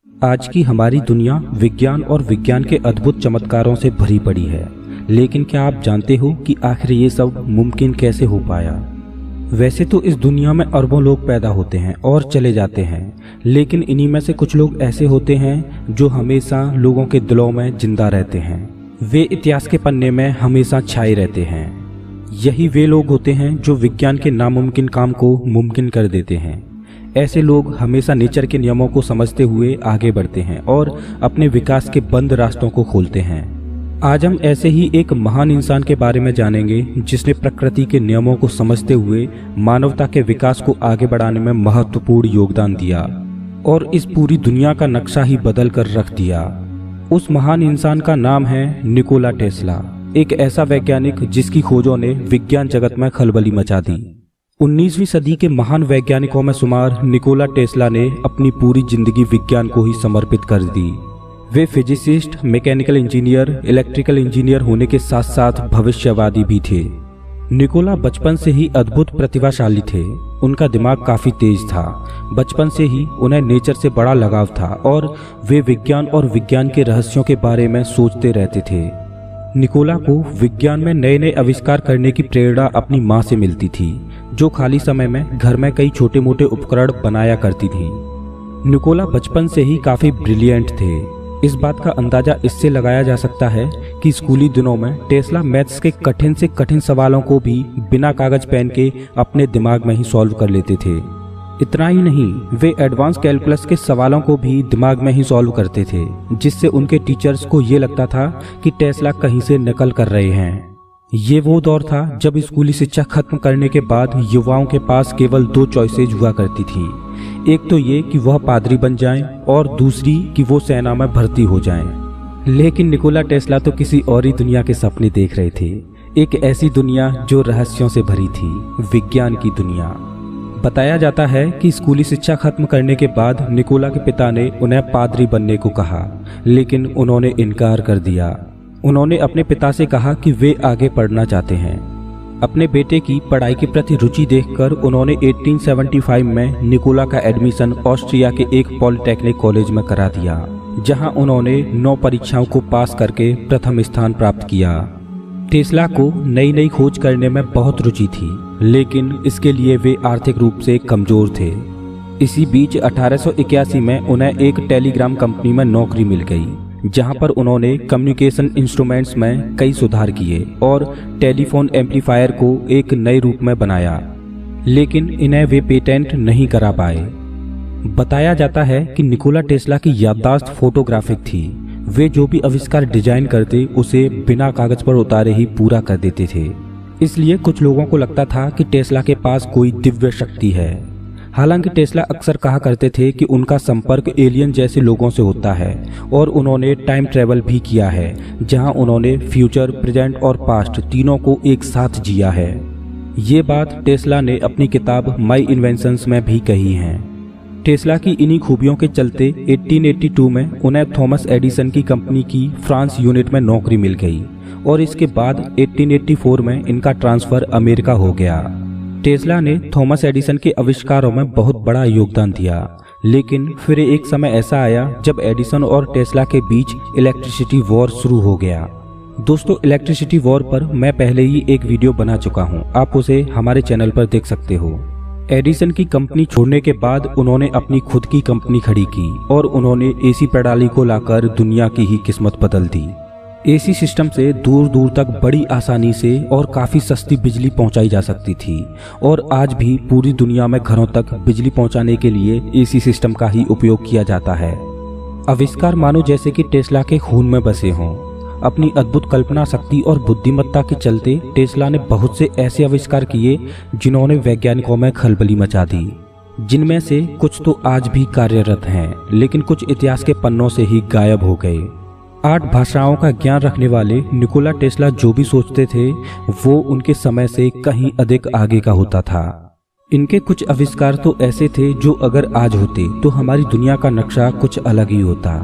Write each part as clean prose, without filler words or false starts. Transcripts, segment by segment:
आज की हमारी दुनिया विज्ञान और विज्ञान के अद्भुत चमत्कारों से भरी पड़ी है, लेकिन क्या आप जानते हो कि आखिर ये सब मुमकिन कैसे हो पाया? वैसे तो इस दुनिया में अरबों लोग पैदा होते हैं और चले जाते हैं, लेकिन इन्हीं में से कुछ लोग ऐसे होते हैं जो हमेशा लोगों के दिलों में जिंदा रहते हैं। वे इतिहास के पन्ने में हमेशा छाए रहते हैं। यही वे लोग होते हैं जो विज्ञान के नामुमकिन काम को मुमकिन कर देते हैं। ऐसे लोग हमेशा नेचर के नियमों को समझते हुए आगे बढ़ते हैं और अपने विकास के बंद रास्तों को खोलते हैं। आज हम ऐसे ही एक महान इंसान के बारे में जानेंगे जिसने प्रकृति के नियमों को समझते हुए मानवता के विकास को आगे बढ़ाने में महत्वपूर्ण योगदान दिया और इस पूरी दुनिया का नक्शा ही बदल कर रख दिया। उस महान इंसान का नाम है निकोला टेस्ला, एक ऐसा वैज्ञानिक जिसकी खोजों ने विज्ञान जगत में खलबली मचा दी। 19वीं सदी के महान वैज्ञानिकों में शुमार निकोला टेस्ला ने अपनी पूरी जिंदगी विज्ञान को ही समर्पित कर दी। वे physicist, mechanical engineer, electrical engineer होने के साथ साथ भविष्यवादी भी थे। निकोला बचपन से ही अद्भुत प्रतिभाशाली थे। उनका दिमाग काफी तेज था। बचपन से ही उन्हें नेचर से बड़ा लगाव था और वे विज्ञान और विज्ञान के रहस्यों के बारे में सोचते रहते थे। निकोला को विज्ञान में नए नए आविष्कार करने की प्रेरणा अपनी माँ से मिलती थी, जो खाली समय में घर में कई छोटे मोटे उपकरण बनाया करती थी। निकोला बचपन से ही काफी ब्रिलियंट थे। इस बात का अंदाजा इससे लगाया जा सकता है कि स्कूली दिनों में टेस्ला मैथ्स के कठिन से कठिन सवालों को भी बिना कागज पेन के अपने दिमाग में ही सॉल्व कर लेते थे। इतना ही नहीं, वे एडवांस कैलकुलस के सवालों को भी दिमाग में ही सॉल्व करते थे, जिससे उनके टीचर्स को ये लगता था कि टेस्ला कहीं से नकल कर रहे हैं। ये वो दौर था जब स्कूली शिक्षा खत्म करने के बाद युवाओं के पास केवल 2 चॉइसेज हुआ करती थी। एक तो ये कि वह पादरी बन जाएं और दूसरी कि वो सेना में भर्ती हो जाएं। लेकिन निकोला टेस्ला तो किसी और ही दुनिया के सपने देख रहे थे, एक ऐसी दुनिया जो रहस्यों से भरी थी, विज्ञान की दुनिया। बताया जाता है कि स्कूली शिक्षा खत्म करने के बाद निकोला के पिता ने उन्हें पादरी बनने को कहा, लेकिन उन्होंने इनकार कर दिया। उन्होंने अपने पिता से कहा कि वे आगे पढ़ना चाहते हैं। अपने बेटे की पढ़ाई के प्रति रुचि देखकर उन्होंने 1875 में निकोला का एडमिशन ऑस्ट्रिया के एक पॉलिटेक्निक कॉलेज में करा दिया, जहां उन्होंने 9 परीक्षाओं को पास करके प्रथम स्थान प्राप्त किया। टेस्ला को नई नई खोज करने में बहुत रुचि थी, लेकिन इसके लिए वे आर्थिक रूप से कमजोर थे। इसी बीच 1881 में उन्हें एक टेलीग्राम कंपनी में नौकरी मिल गई, जहां पर उन्होंने कम्युनिकेशन इंस्ट्रूमेंट्स में कई सुधार किए और टेलीफोन एम्पलीफायर को एक नए रूप में बनाया, लेकिन इन्हें वे पेटेंट नहीं करा पाए। बताया जाता है कि निकोला टेस्ला की याददाश्त फोटोग्राफिक थी। वे जो भी आविष्कार डिजाइन करते उसे बिना कागज पर उतारे ही पूरा कर देते थे। इसलिए कुछ लोगों को लगता था कि टेस्ला के पास कोई दिव्य शक्ति है। हालांकि टेस्ला अक्सर कहा करते थे कि उनका संपर्क एलियन जैसे लोगों से होता है और उन्होंने टाइम ट्रेवल भी किया है, जहां उन्होंने फ्यूचर, प्रेजेंट और पास्ट तीनों को एक साथ जिया है। ये बात टेस्ला ने अपनी किताब माई इन्वेंशंस में भी कही है। टेस्ला की इन्हीं खूबियों के चलते 1882 में उन्हें थॉमस एडिसन की कंपनी की फ्रांस यूनिट में नौकरी मिल गई और इसके बाद 1884 में इनका ट्रांसफर अमेरिका हो गया। टेस्ला ने थॉमस एडिसन के आविष्कारों में बहुत बड़ा योगदान दिया, लेकिन फिर एक समय ऐसा आया जब एडिसन और टेस्ला के बीच इलेक्ट्रिसिटी वॉर शुरू हो गया। दोस्तों, इलेक्ट्रिसिटी वॉर पर मैं पहले ही एक वीडियो बना चुका हूं, आप उसे हमारे चैनल पर देख सकते हो। एडिसन की कंपनी छोड़ने के बाद उन्होंने अपनी खुद की कंपनी खड़ी की और उन्होंने एसी प्रणाली को लाकर दुनिया की ही किस्मत बदल दी। एसी सिस्टम से दूर दूर तक बड़ी आसानी से और काफ़ी सस्ती बिजली पहुंचाई जा सकती थी और आज भी पूरी दुनिया में घरों तक बिजली पहुंचाने के लिए एसी सिस्टम का ही उपयोग किया जाता है। आविष्कार मानो जैसे कि टेस्ला के खून में बसे हों। अपनी अद्भुत कल्पना शक्ति और बुद्धिमत्ता के चलते टेस्ला ने बहुत से ऐसे आविष्कार किए जिन्होंने वैज्ञानिकों में खलबली मचा दी, जिनमें से कुछ तो आज भी कार्यरत हैं, लेकिन कुछ इतिहास के पन्नों से ही गायब हो गए। 8 भाषाओं का ज्ञान रखने वाले निकोला टेस्ला जो भी सोचते थे वो उनके समय से कहीं अधिक आगे का होता था। इनके कुछ आविष्कार तो ऐसे थे जो अगर आज होते तो हमारी दुनिया का नक्शा कुछ अलग ही होता।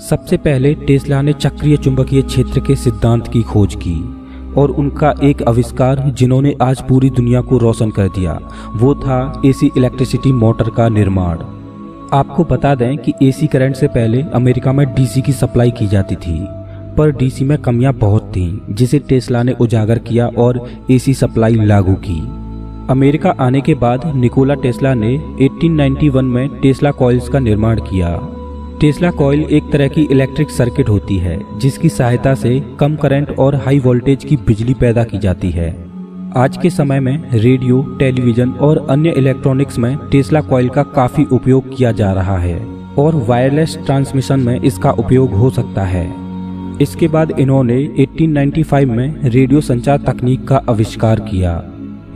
सबसे पहले टेस्ला ने चक्रीय चुंबकीय क्षेत्र के सिद्धांत की खोज की और उनका एक आविष्कार जिन्होंने आज पूरी दुनिया को रोशन कर दिया वो था एसी इलेक्ट्रिसिटी मोटर का निर्माण। आपको बता दें कि एसी करंट से पहले अमेरिका में डीसी की सप्लाई की जाती थी, पर डीसी में कमियां बहुत थीं, जिसे टेस्ला ने उजागर किया और एसी सप्लाई लागू की। अमेरिका आने के बाद निकोला टेस्ला ने 1891 में टेस्ला कॉइल्स का निर्माण किया। टेस्ला कॉइल एक तरह की इलेक्ट्रिक सर्किट होती है जिसकी सहायता से कम करंट और हाई वोल्टेज की बिजली पैदा की जाती है। आज के समय में रेडियो, टेलीविजन और अन्य इलेक्ट्रॉनिक्स में टेस्ला कॉइल का काफी उपयोग किया जा रहा है और वायरलेस ट्रांसमिशन में इसका उपयोग हो सकता है। इसके बाद इन्होंने 1895 में रेडियो संचार तकनीक का आविष्कार किया।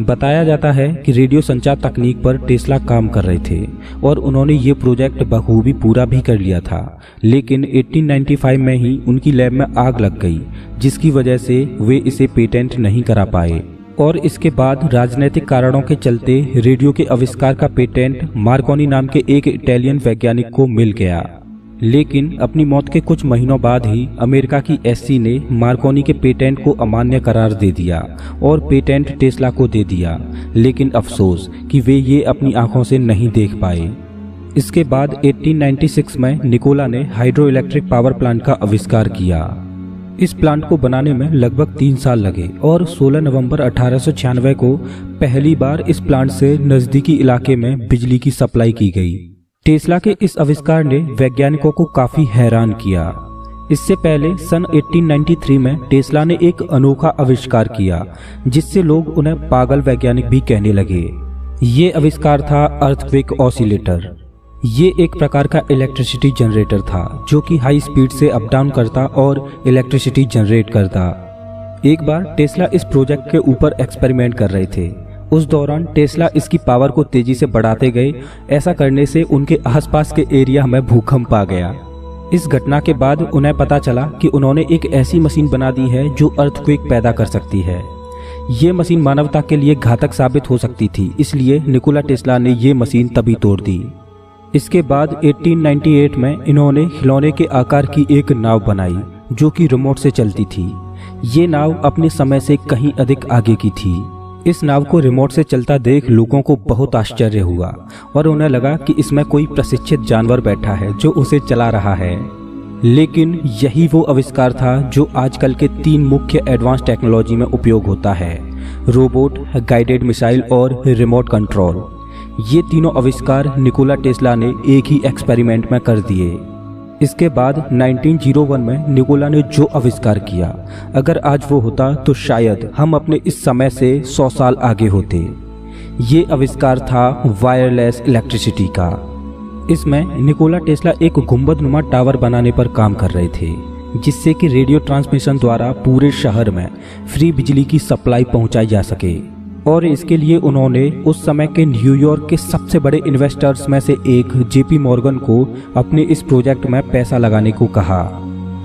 बताया जाता है कि रेडियो संचार तकनीक पर टेस्ला काम कर रहे थे और उन्होंने ये प्रोजेक्ट बखूबी पूरा भी कर लिया था, लेकिन 1895 में ही उनकी लैब में आग लग गई, जिसकी वजह से वे इसे पेटेंट नहीं करा पाए। और इसके बाद राजनीतिक कारणों के चलते रेडियो के आविष्कार का पेटेंट मार्कोनी नाम के एक इटालियन वैज्ञानिक को मिल गया। लेकिन अपनी मौत के कुछ महीनों बाद ही अमेरिका की एससी ने मार्कोनी के पेटेंट को अमान्य करार दे दिया और पेटेंट टेस्ला को दे दिया। लेकिन अफसोस कि वे ये अपनी आंखों से नहीं देख पाए। इसके बाद 1896 में निकोला ने हाइड्रो इलेक्ट्रिक पावर प्लांट का आविष्कार किया। इस प्लांट को बनाने में लगभग 3 साल लगे और 16 नवंबर 1896 को पहली बार इस प्लांट से नजदीकी इलाके में बिजली की सप्लाई की गई। टेस्ला के इस आविष्कार ने वैज्ञानिकों को काफी हैरान किया। इससे पहले सन 1893 में टेस्ला ने एक अनोखा आविष्कार किया जिससे लोग उन्हें पागल वैज्ञानिक भी कहने लगे। ये आविष्कार था अर्थक्वेक ऑसिलेटर। ये एक प्रकार का इलेक्ट्रिसिटी जनरेटर था जो कि हाई स्पीड से अप डाउन करता और इलेक्ट्रिसिटी जनरेट करता। एक बार टेस्ला इस प्रोजेक्ट के ऊपर एक्सपेरिमेंट कर रहे थे। उस दौरान टेस्ला इसकी पावर को तेजी से बढ़ाते गए। ऐसा करने से उनके आसपास के एरिया में भूकंप आ गया। इस घटना के बाद उन्हें पता चला कि उन्होंने एक ऐसी मशीन बना दी है जो अर्थक्वेक पैदा कर सकती है। ये मशीन मानवता के लिए घातक साबित हो सकती थी, इसलिए निकोला टेस्ला ने ये मशीन तभी तोड़ दी। इसके बाद 1898 में इन्होंने खिलौने के आकार की एक नाव बनाई जो कि रिमोट से चलती थी। ये नाव अपने समय से कहीं अधिक आगे की थी। इस नाव को रिमोट से चलता देख लोगों को बहुत आश्चर्य हुआ और उन्हें लगा कि इसमें कोई प्रशिक्षित जानवर बैठा है जो उसे चला रहा है। लेकिन यही वो आविष्कार था जो आजकल के 3 मुख्य एडवांस टेक्नोलॉजी में उपयोग होता है: रोबोट, गाइडेड मिसाइल और रिमोट कंट्रोल। ये तीनों आविष्कार निकोला टेस्ला ने एक ही एक्सपेरिमेंट में कर दिए। इसके बाद 1901 में निकोला ने जो आविष्कार किया, अगर आज वो होता तो शायद हम अपने इस समय से 100 साल आगे होते। ये आविष्कार था वायरलेस इलेक्ट्रिसिटी का। इसमें निकोला टेस्ला एक गुंबदनुमा टावर बनाने पर काम कर रहे थे जिससे कि रेडियो ट्रांसमिशन द्वारा पूरे शहर में फ्री बिजली की सप्लाई पहुंचाई जा सके। और इसके लिए उन्होंने उस समय के न्यूयॉर्क के सबसे बड़े इन्वेस्टर्स में से एक जेपी मॉर्गन को अपने इस प्रोजेक्ट में पैसा लगाने को कहा।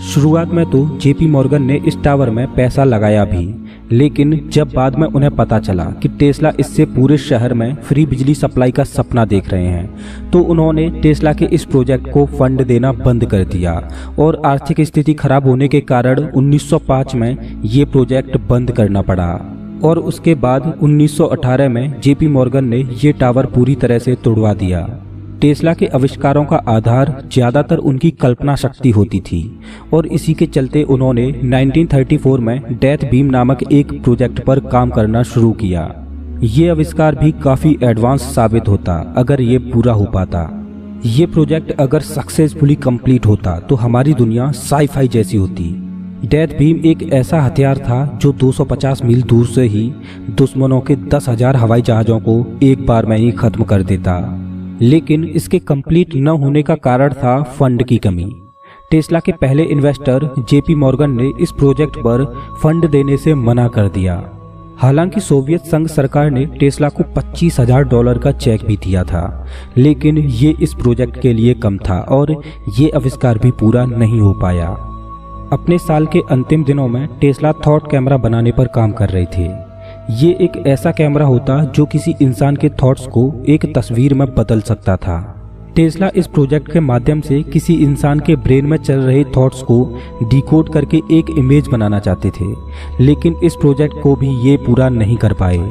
शुरुआत में तो जेपी मॉर्गन ने इस टावर में पैसा लगाया भी, लेकिन जब बाद में उन्हें पता चला कि टेस्ला इससे पूरे शहर में फ्री बिजली सप्लाई का सपना देख रहे हैं, तो उन्होंने टेस्ला के इस प्रोजेक्ट को फंड देना बंद कर दिया और आर्थिक स्थिति खराब होने के कारण 1905 में ये प्रोजेक्ट बंद करना पड़ा। और उसके बाद 1918 में जेपी मॉर्गन ने ये टावर पूरी तरह से तोड़वा दिया। टेस्ला के आविष्कारों का आधार ज़्यादातर उनकी कल्पना शक्ति होती थी और इसी के चलते उन्होंने 1934 में डेथ बीम नामक एक प्रोजेक्ट पर काम करना शुरू किया। ये आविष्कार भी काफ़ी एडवांस साबित होता अगर ये पूरा हो पाता। ये प्रोजेक्ट अगर सक्सेसफुली कंप्लीट होता तो हमारी दुनिया साई-फाई जैसी होती। डेथ बीम एक ऐसा हथियार था जो 250 मील दूर से ही दुश्मनों के 10,000 हवाई जहाज़ों को एक बार में ही खत्म कर देता। लेकिन इसके कंप्लीट न होने का कारण था फंड की कमी। टेस्ला के पहले इन्वेस्टर जेपी मॉर्गन ने इस प्रोजेक्ट पर फंड देने से मना कर दिया। हालांकि सोवियत संघ सरकार ने टेस्ला को $25,000 का चेक भी दिया था, लेकिन ये इस प्रोजेक्ट के लिए कम था और ये आविष्कार भी पूरा नहीं हो पाया। अपने साल के अंतिम दिनों में टेस्ला थॉट कैमरा बनाने पर काम कर रहे थे। ये एक ऐसा कैमरा होता जो किसी इंसान के थॉट्स को एक तस्वीर में बदल सकता था। टेस्ला इस प्रोजेक्ट के माध्यम से किसी इंसान के ब्रेन में चल रहे थॉट्स को डिकोड करके एक इमेज बनाना चाहते थे, लेकिन इस प्रोजेक्ट को भी ये पूरा नहीं कर पाए।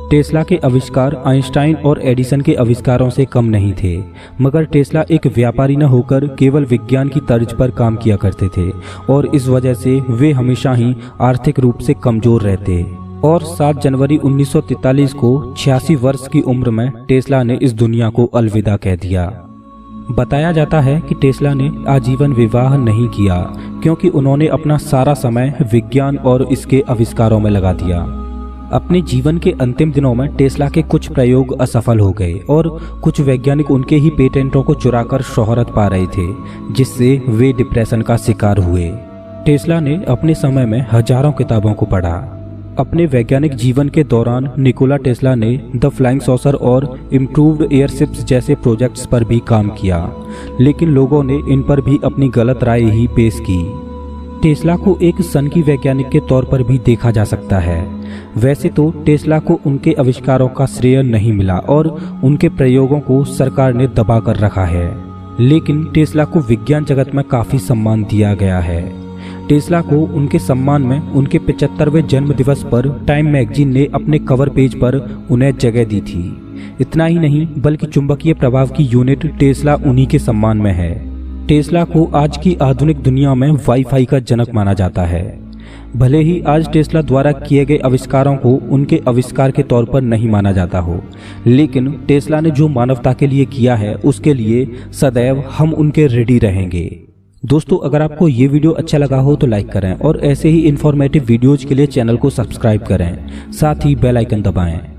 टेस्ला के आविष्कार आइंस्टाइन और एडिसन के आविष्कारों से कम नहीं थे, मगर टेस्ला एक व्यापारी न होकर केवल विज्ञान की तर्ज पर काम किया करते थे और इस वजह से वे हमेशा ही आर्थिक रूप से कमजोर रहते। और 7 जनवरी 1943 को 86 वर्ष की उम्र में टेस्ला ने इस दुनिया को अलविदा कह दिया। बताया जाता है कि टेस्ला ने आजीवन विवाह नहीं किया क्योंकि उन्होंने अपना सारा समय विज्ञान और इसके आविष्कारों में लगा दिया। अपने जीवन के अंतिम दिनों में टेस्ला के कुछ प्रयोग असफल हो गए और कुछ वैज्ञानिक उनके ही पेटेंटों को चुराकर शोहरत पा रहे थे, जिससे वे डिप्रेशन का शिकार हुए। टेस्ला ने अपने समय में हजारों किताबों को पढ़ा। अपने वैज्ञानिक जीवन के दौरान निकोला टेस्ला ने द फ्लाइंग सॉसर और इम्प्रूव्ड एयरशिप्स जैसे प्रोजेक्ट्स पर भी काम किया, लेकिन लोगों ने इन पर भी अपनी गलत राय ही पेश की। टेस्ला को एक सनकी वैज्ञानिक के तौर पर भी देखा जा सकता है। वैसे तो टेस्ला को उनके आविष्कारों का श्रेय नहीं मिला और उनके प्रयोगों को सरकार ने दबा कर रखा है, लेकिन टेस्ला को विज्ञान जगत में काफी सम्मान दिया गया है। टेस्ला को उनके सम्मान में उनके 75वें जन्म दिवस पर टाइम मैगजीन ने अपने कवर पेज पर उन्हें जगह दी थी। इतना ही नहीं बल्कि चुंबकीय प्रभाव की यूनिट टेस्ला उन्हीं के सम्मान में है। टेस्ला को आज की आधुनिक दुनिया में वाईफाई का जनक माना जाता है। भले ही आज टेस्ला द्वारा किए गए आविष्कारों को उनके आविष्कार के तौर पर नहीं माना जाता हो, लेकिन टेस्ला ने जो मानवता के लिए किया है उसके लिए सदैव हम उनके रेडी रहेंगे। दोस्तों, अगर आपको ये वीडियो अच्छा लगा हो तो लाइक करें और ऐसे ही इंफॉर्मेटिव वीडियोज के लिए चैनल को सब्सक्राइब करें, साथ ही बेल आइकन दबाएं।